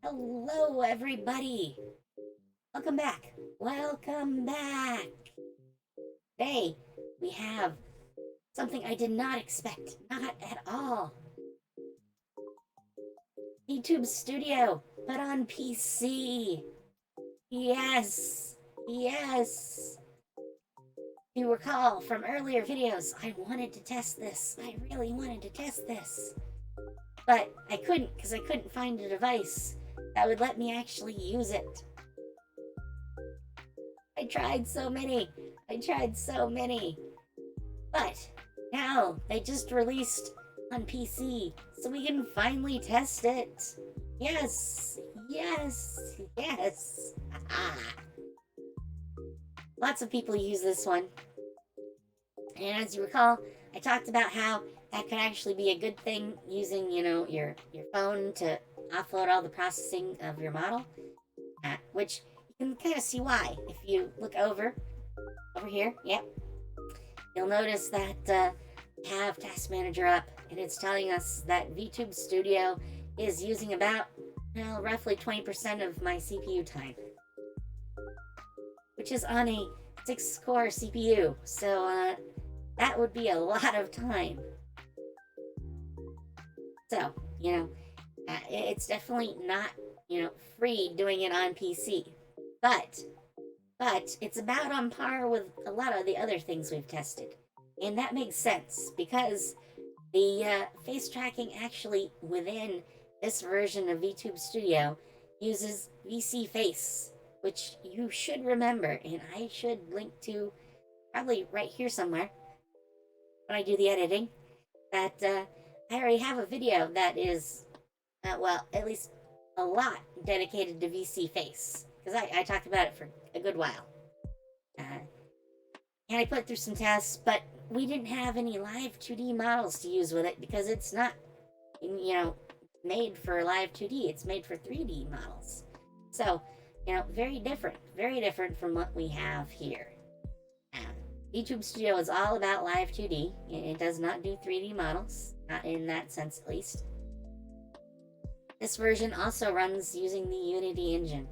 Hello, everybody. Welcome back. Welcome back. Today, we have something I did not expect. Not at all. Vtube Studio, but on PC. Yes. Yes. If you recall from earlier videos, I wanted to test this. I really wanted to test this. But I couldn't because I couldn't find a device that would let me actually use it. I tried so many. But now they just released on PC, so we can finally test it. Yes. Lots of people use this one. And as you recall, I talked about how that could actually be a good thing using, your phone to offload all the processing of your model, which you can kind of see why. If you look over here, yep, you'll notice that I have Task Manager up, and it's telling us that Vtube Studio is using about, roughly 20% of my CPU time, which is on a 6-core CPU, so that would be a lot of time. So, it's definitely not, free doing it on PC. But it's about on par with a lot of the other things we've tested. And that makes sense because the face tracking actually within this version of Vtube Studio uses VC Face, which you should remember, and I should link to probably right here somewhere when I do the editing, that I already have a video that is, at least a lot dedicated to VC Face, because I talked about it for a good while. And I put through some tests, but we didn't have any live 2D models to use with it because it's not, made for live 2D. It's made for 3D models. So, very different from what we have here. Vtube Studio is all about live 2D. It does not do 3D models, not in that sense at least. This version also runs using the Unity engine.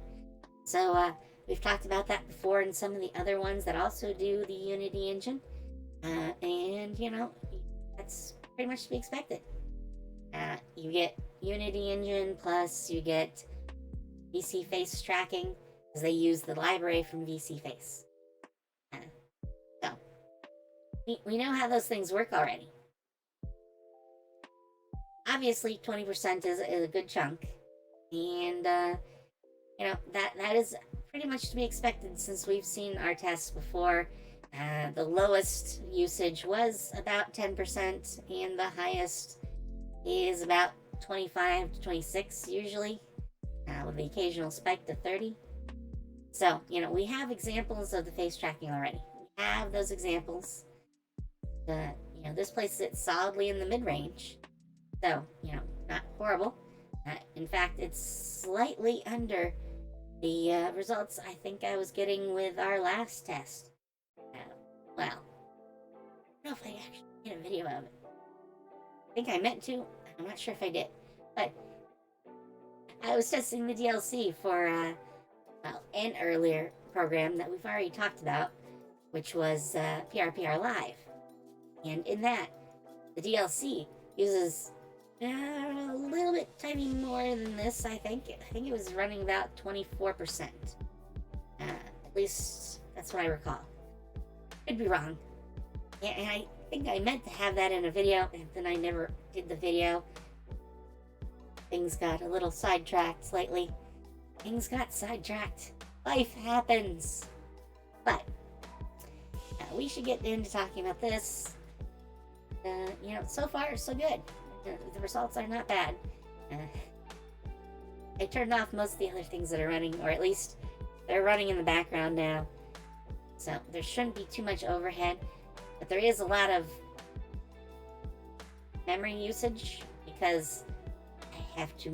So we've talked about that before in some of the other ones that also do the Unity engine. And, that's pretty much to be expected. You get Unity engine, plus you get VC Face tracking, because they use the library from VC Face. So, we know how those things work already. Obviously, 20% is a good chunk. And, that is pretty much to be expected since we've seen our tests before. The lowest usage was about 10%, and the highest is about 25 to 26 usually, with the occasional spike to 30. So, we have examples of the face tracking already. We have those examples. This places it solidly in the mid-range. So, not horrible. In fact, it's slightly under the results I think I was getting with our last test. I don't know if I actually made a video of it. I think I meant to. I'm not sure if I did. But I was testing the DLC for an earlier program that we've already talked about, which was PRPR Live. And in that, the DLC uses a little bit tiny more than this, I think. I think it was running about 24%. At least that's what I recall. Could be wrong. And I think I meant to have that in a video, and then I never did the video. Things got a little sidetracked slightly. Life happens. But we should get into talking about this. So far, so good. The results are not bad. I turned off most of the other things that are running, or at least they're running in the background now. So there shouldn't be too much overhead, but there is a lot of memory usage because I have too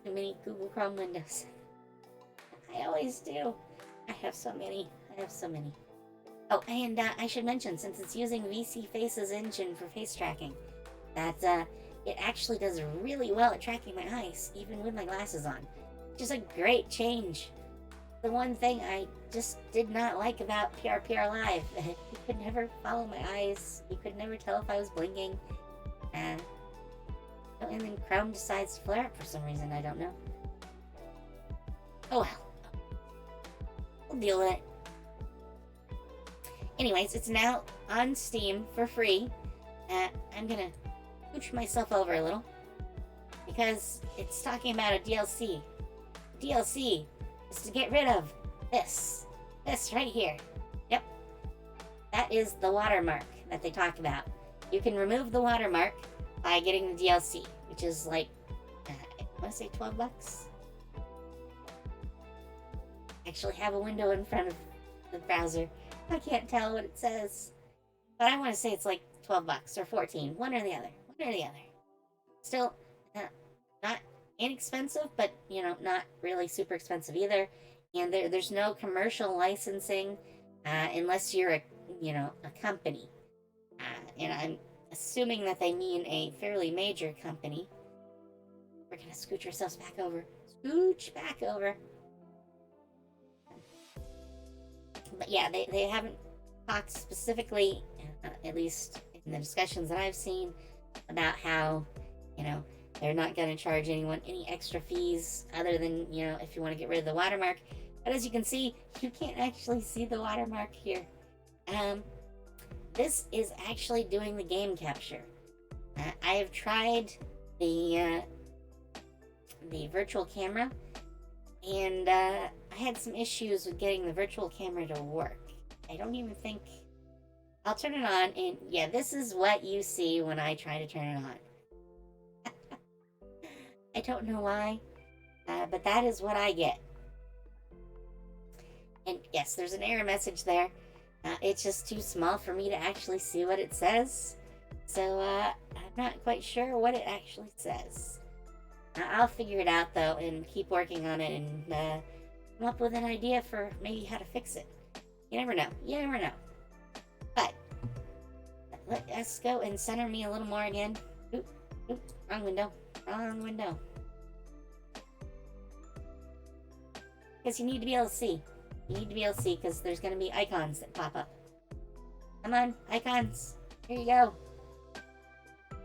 many Google Chrome windows. I always do. I have so many. Oh, and I should mention, since it's using VC Face's engine for face tracking, that it actually does really well at tracking my eyes, even with my glasses on. Which is a great change. The one thing I just did not like about PRPR Live, you could never follow my eyes. You could never tell if I was blinking. And then Chrome decides to flare up for some reason, I don't know. Oh well. We'll deal with it. Anyways, it's now on Steam for free. I'm gonna pooch myself over a little because it's talking about a DLC. DLC is to get rid of this right here. Yep, that is the watermark that they talk about. You can remove the watermark by getting the DLC, which is like, I want to say $12. I actually have a window in front of the browser. I can't tell what it says, but I want to say it's like $12 or 14, one or the other. Still, not inexpensive, but not really super expensive either. And there's no commercial licensing unless you're a company. And I'm assuming that they mean a fairly major company. We're gonna scooch ourselves back over. Scooch back over. But yeah, they haven't talked specifically, at least in the discussions that I've seen, about how, they're not going to charge anyone any extra fees other than, if you want to get rid of the watermark. But as you can see, you can't actually see the watermark here. This is actually doing the game capture. I have tried the virtual camera, and I had some issues with getting the virtual camera to work. I don't even think... I'll turn it on, and yeah, this is what you see when I try to turn it on. I don't know why, but that is what I get. And yes, there's an error message there. It's just too small for me to actually see what it says. So I'm not quite sure what it actually says. I'll figure it out, though, and keep working on it and come up with an idea for maybe how to fix it. You never know. But let us go and center me a little more again. Oop, wrong window. Because you need to be able to see. Because there's going to be icons that pop up. Come on, icons. Here you go.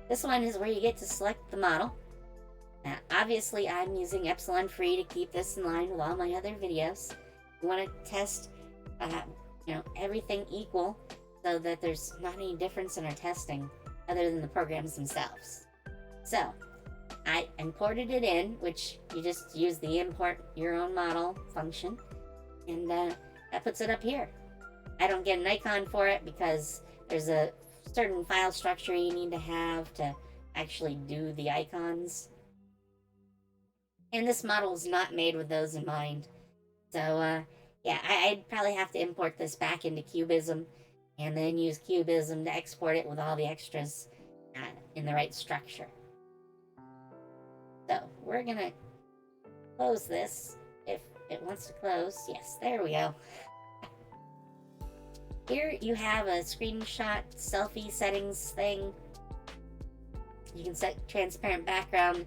This one is where you get to select the model. Now, obviously, I'm using Epsilon Free to keep this in line with all my other videos. You want to test, everything equal so that there's not any difference in our testing other than the programs themselves. So, I imported it in, which you just use the import your own model function, and that puts it up here. I don't get an icon for it because there's a certain file structure you need to have to actually do the icons. And this model is not made with those in mind. So, yeah, I'd probably have to import this back into Cubism and then use Cubism to export it with all the extras in the right structure. So, we're going to close this if it wants to close. Yes, there we go. Here you have a screenshot selfie settings thing. You can set transparent background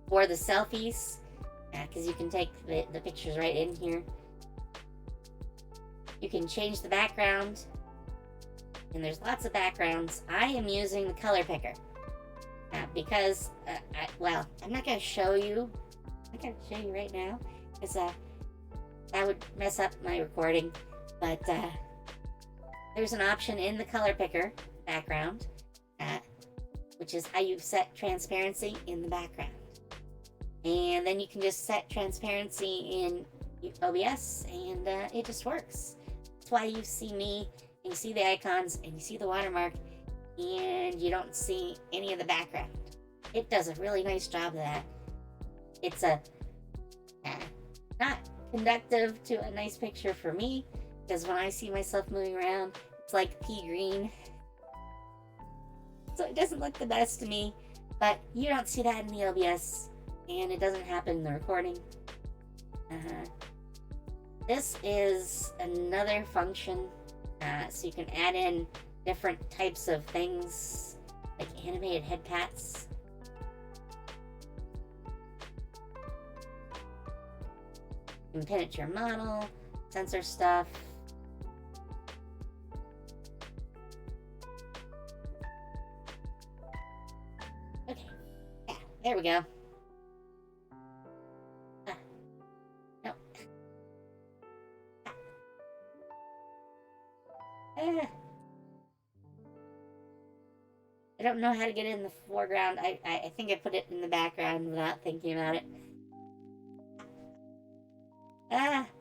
for the selfies, because you can take the pictures right in here. You can change the background, and there's lots of backgrounds. I am using the color picker because, I'm not going to show you. I'm not going to show you right now, because that would mess up my recording. But there's an option in the color picker background, which is how you set transparency in the background. And then you can just set transparency in OBS, and it just works. That's why you see me, and you see the icons, and you see the watermark, and you don't see any of the background. It does a really nice job of that. It's not conductive to a nice picture for me, because when I see myself moving around, it's like pea green. So it doesn't look the best to me, but you don't see that in the OBS, and it doesn't happen in the recording. This is another function, so you can add in different types of things, like animated head pats. You can pin it to your model, sensor stuff. Okay, yeah, there we go. No. I don't know how to get it in the foreground. I think I put it in the background without thinking about it.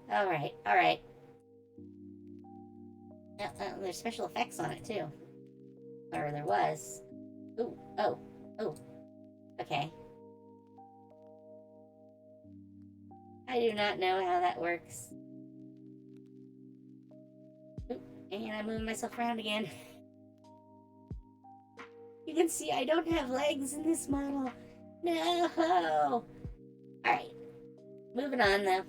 Alright, alright. There's special effects on it, too. Or there was. Ooh, oh, okay. I do not know how that works. Ooh, and I'm moving myself around again. You can see I don't have legs in this model. No! Alright. Moving on, though.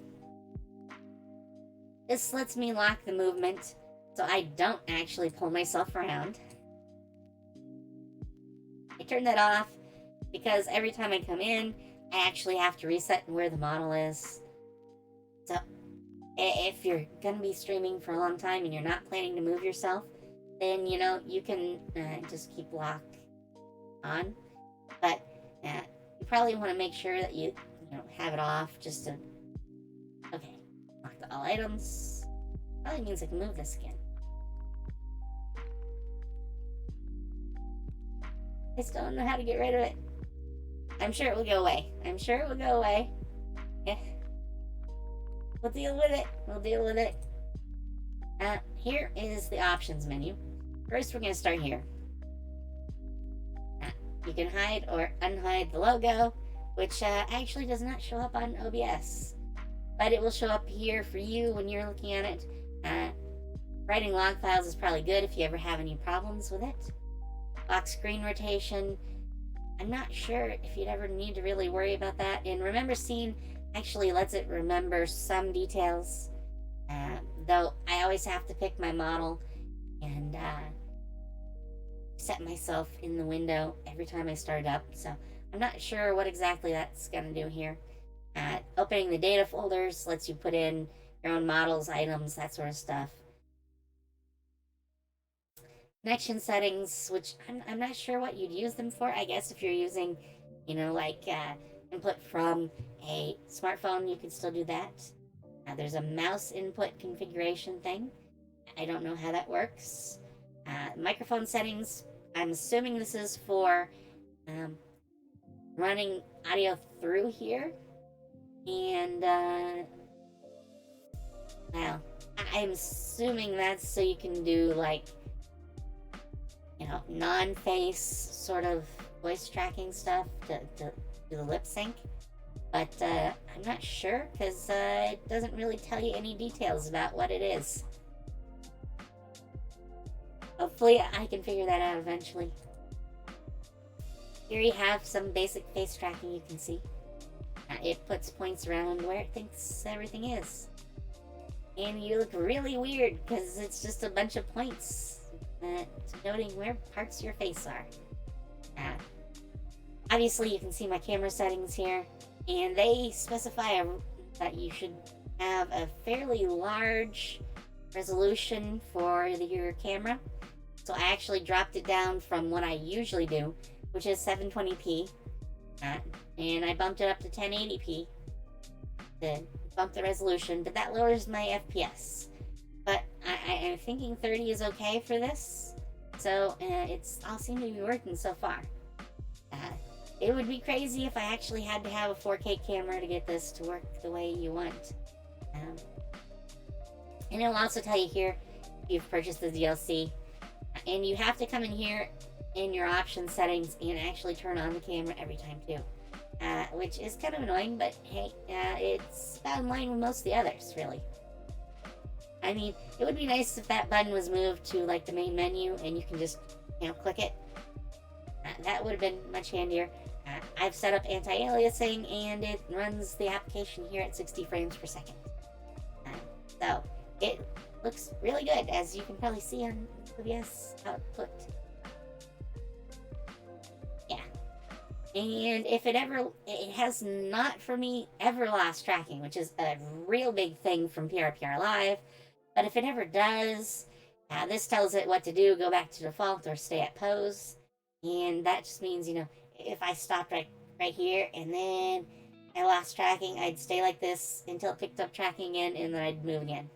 This lets me lock the movement, so I don't actually pull myself around. I turn that off because every time I come in, I actually have to reset where the model is. So, if you're gonna be streaming for a long time and you're not planning to move yourself, then, you know, you can just keep lock on. But you probably want to make sure that you have it off just to... Okay. Lock to all items. Probably means I can move this again. I still don't know how to get rid of it. I'm sure it will go away. I'm sure it will go away. Yeah. We'll deal with it. We'll deal with it. Here is the options menu. First, we're going to start here. You can hide or unhide the logo, which actually does not show up on OBS. But it will show up here for you when you're looking at it. Writing log files is probably good if you ever have any problems with it. Lock screen rotation. I'm not sure if you'd ever need to really worry about that. And remember scene actually lets it remember some details. Though I always have to pick my model and set myself in the window every time I start up. So I'm not sure what exactly that's going to do here. Opening the data folders lets you put in your own models, items, that sort of stuff. Connection settings, which I'm not sure what you'd use them for. I guess if you're using, like input from a smartphone, you can still do that. There's a mouse input configuration thing. I don't know how that works. Microphone settings, I'm assuming this is for running audio through here. And, well, I'm assuming that's so you can do, like, non-face sort of voice tracking stuff to do the lip sync. But, I'm not sure, because it doesn't really tell you any details about what it is. Hopefully, I can figure that out eventually. Here you have some basic face tracking you can see. It puts points around where it thinks everything is. And you look really weird because it's just a bunch of points noting where parts of your face are. Obviously, you can see my camera settings here, and they specify that you should have a fairly large resolution for your camera. So I actually dropped it down from what I usually do, which is 720p. And I bumped it up to 1080p to bump the resolution, but that lowers my FPS. But I'm thinking 30 is okay for this, so it's all seemed to be working so far. It would be crazy if I actually had to have a 4K camera to get this to work the way you want. And it'll also tell you here if you've purchased the DLC. And you have to come in here in your option settings and actually turn on the camera every time too. Which is kind of annoying, but hey, it's about in line with most of the others, really. I mean, it would be nice if that button was moved to, like, the main menu and you can just, click it. That would have been much handier. I've set up anti-aliasing and it runs the application here at 60 frames per second. So, it looks really good, as you can probably see on OBS output. Yeah. And if it has not for me ever lost tracking, which is a real big thing from PRPR Live. But if it ever does, this tells it what to do: go back to default or stay at pose. And that just means, if I stopped right here and then I lost tracking, I'd stay like this until it picked up tracking again, and then I'd move again.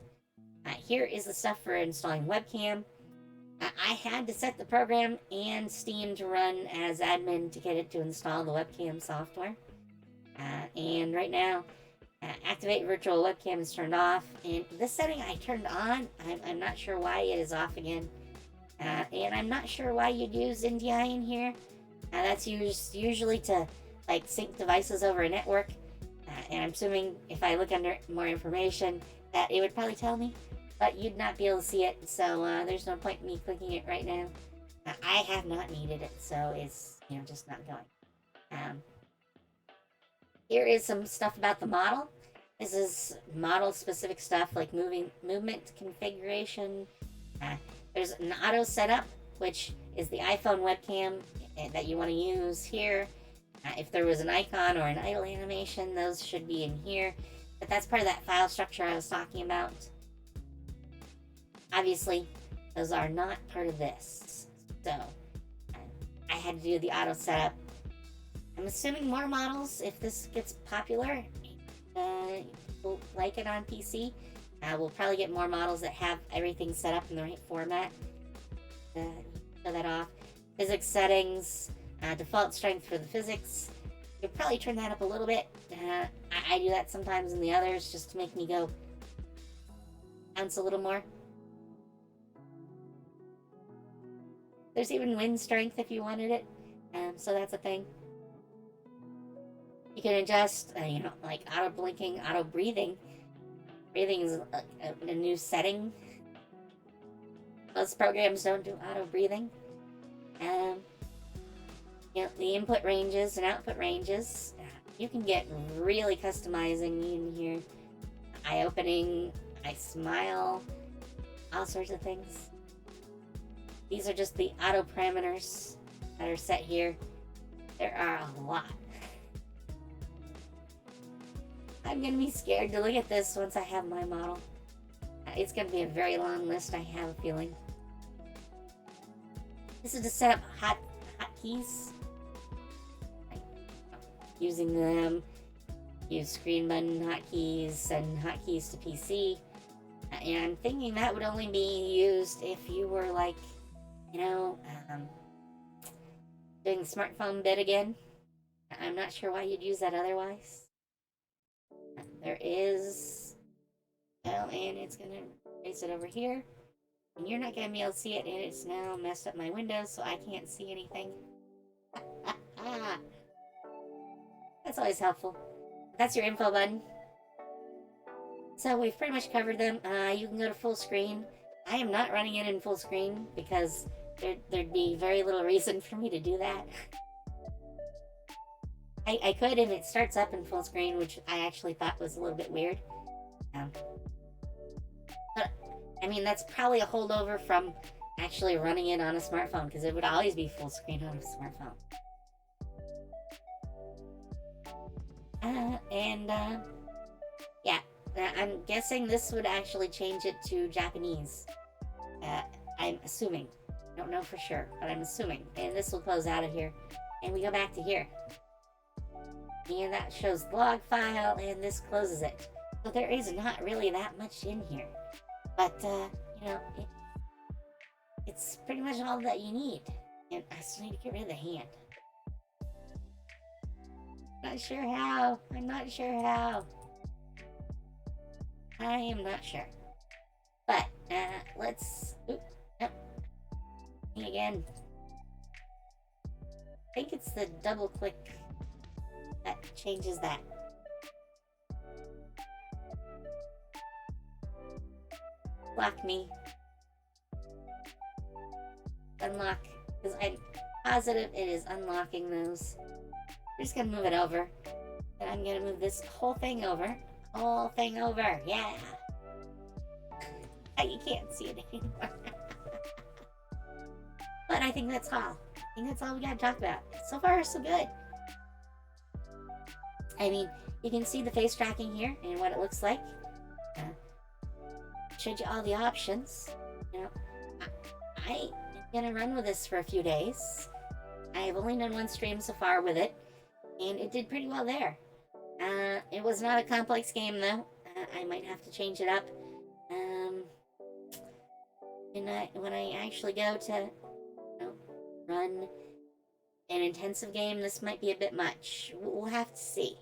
Here is the stuff for installing webcam. I had to set the program and Steam to run as admin to get it to install the webcam software. And right now, activate virtual webcam is turned off. And this setting I turned on. I'm not sure why it is off again. And I'm not sure why you'd use NDI in here. That's usually to sync devices over a network. And I'm assuming if I look under more information that it would probably tell me. But you'd not be able to see it, so there's no point in me clicking it right now. I have not needed it, so it's just not going. Here is some stuff about the model. This is model-specific stuff like movement configuration. There's an auto setup, which is the iPhone webcam that you want to use here. If there was an icon or an idle animation, those should be in here. But that's part of that file structure I was talking about. Obviously, those are not part of this. So, I had to do the auto setup. I'm assuming more models, if this gets popular, people like it on PC. We'll probably get more models that have everything set up in the right format. Show that off. Physics settings, default strength for the physics. You'll probably turn that up a little bit. I do that sometimes in the others just to make me go bounce a little more. There's even wind strength if you wanted it, so that's a thing. You can adjust, like auto blinking, auto breathing. Breathing is a new setting. Most programs don't do auto breathing. The input ranges and output ranges. You can get really customizing in here. Eye opening, eye smile, all sorts of things. These are just the auto parameters that are set here. There are a lot. I'm going to be scared to look at this once I have my model. It's going to be a very long list, I have a feeling. This is to set up hotkeys. Using them, use screen button hotkeys and hotkeys to PC. And I'm thinking that would only be used if you were doing the smartphone bit again. I'm not sure why you'd use that otherwise. There is, and it's gonna place it over here, and you're not gonna be able to see it, and it's now messed up my window, so I can't see anything. That's always helpful. That's your info button. So we've pretty much covered them. You can go to full screen. I am not running it in full screen because there'd be very little reason for me to do that. I could, and it starts up in full screen, which I actually thought was a little bit weird. But, that's probably a holdover from actually running it on a smartphone, because it would always be full screen on a smartphone. I'm guessing this would actually change it to Japanese. I'm assuming. I don't know for sure, but I'm assuming. And this will close out of here. And we go back to here. And that shows the log file, and this closes it. So there is not really that much in here. But, it's pretty much all that you need. And I still need to get rid of the hand. Not sure how. I'm not sure how. I am not sure. But, let's... Again. I think it's the double click that changes that. Lock me. Unlock. Because I'm positive it is unlocking those. We're just gonna move it over. And I'm gonna move this whole thing over. Whole thing over. Yeah. You can't see it anymore. But I think that's all. I think that's all we gotta talk about. So far, so good. I mean, you can see the face tracking here and what it looks like. Showed you all the options. You know, I am gonna run with this for a few days. I have only done one stream so far with it, and it did pretty well there. It was not a complex game though. I might have to change it up. When I actually go to run an intensive game, this might be a bit much. We'll have to see.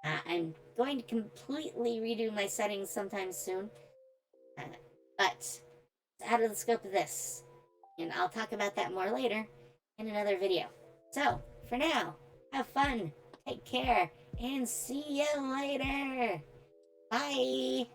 I'm going to completely redo my settings sometime soon, but it's out of the scope of this, and I'll talk about that more later in another video. So, for now, have fun, take care, and see you later. Bye!